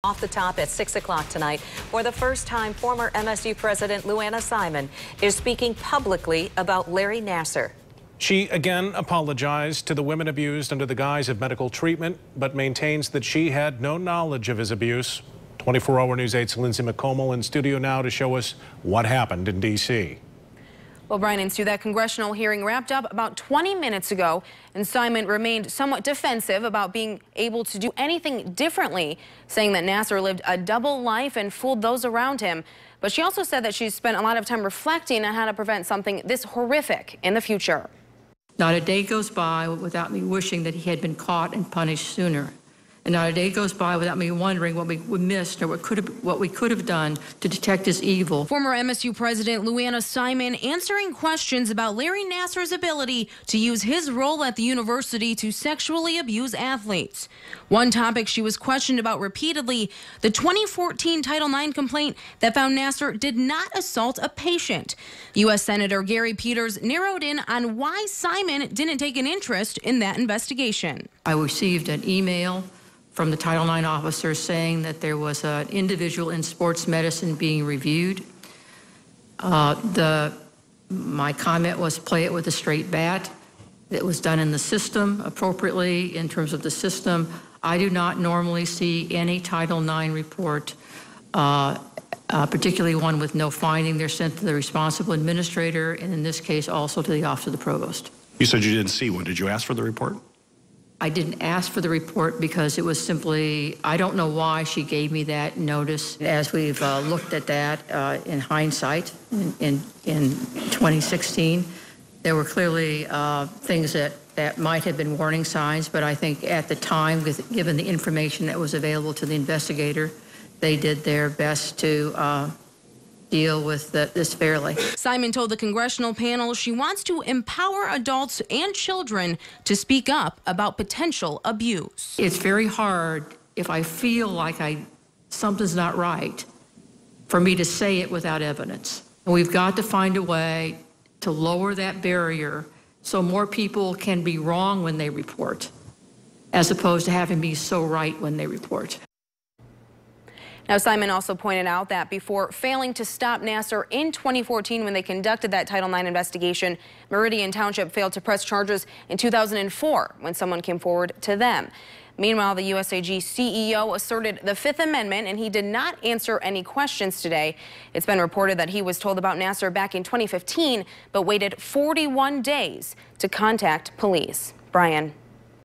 Off the top at 6 o'clock tonight. For the first time, former MSU President Luanna Simon is speaking publicly about Larry Nassar. She again apologized to the women abused under the guise of medical treatment, but maintains that she had no knowledge of his abuse. 24-hour News 8's Lindsay McComal in studio now to show us what happened in D.C. Well, Brian and Sue, that congressional hearing wrapped up about 20 minutes ago, and Simon remained somewhat defensive about being able to do anything differently, saying that Nassar lived a double life and fooled those around him. But she also said that she's spent a lot of time reflecting on how to prevent something this horrific in the future. Not a day goes by without me wishing that he had been caught and punished sooner. And not a day goes by without me wondering what we missed or what we could have done to detect his evil. Former MSU President Luanna Simon answering questions about Larry Nassar's ability to use his role at the university to sexually abuse athletes. One topic she was questioned about repeatedly, the 2014 Title IX complaint that found Nassar did not assault a patient. U.S. Senator Gary Peters narrowed in on why Simon didn't take an interest in that investigation. I received an email from the Title IX officer saying that there was an individual in sports medicine being reviewed. My comment was play it with a straight bat. It was done in the system appropriately in terms of the system. I do not normally see any Title IX report, particularly one with no finding. They're sent to the responsible administrator, and in this case also to the Office of the Provost. You said you didn't see one. Did you ask for the report? I didn't ask for the report because it was simply, I don't know why she gave me that notice. As we've looked at that in hindsight in 2016, there were clearly things that might have been warning signs, but I think at the time, given the information that was available to the investigator, they did their best to deal with this fairly. Simon told the congressional panel she wants to empower adults and children to speak up about potential abuse. It's very hard if I feel like something's not right for me to say it without evidence. And we've got to find a way to lower that barrier so more people can be wrong when they report, as opposed to having me so right when they report. Now, Simon also pointed out that before failing to stop Nassar in 2014 when they conducted that Title IX investigation, Meridian Township failed to press charges in 2004 when someone came forward to them. Meanwhile, the USAG CEO asserted the Fifth Amendment, and he did not answer any questions today. It's been reported that he was told about Nassar back in 2015, but waited 41 days to contact police. Brian.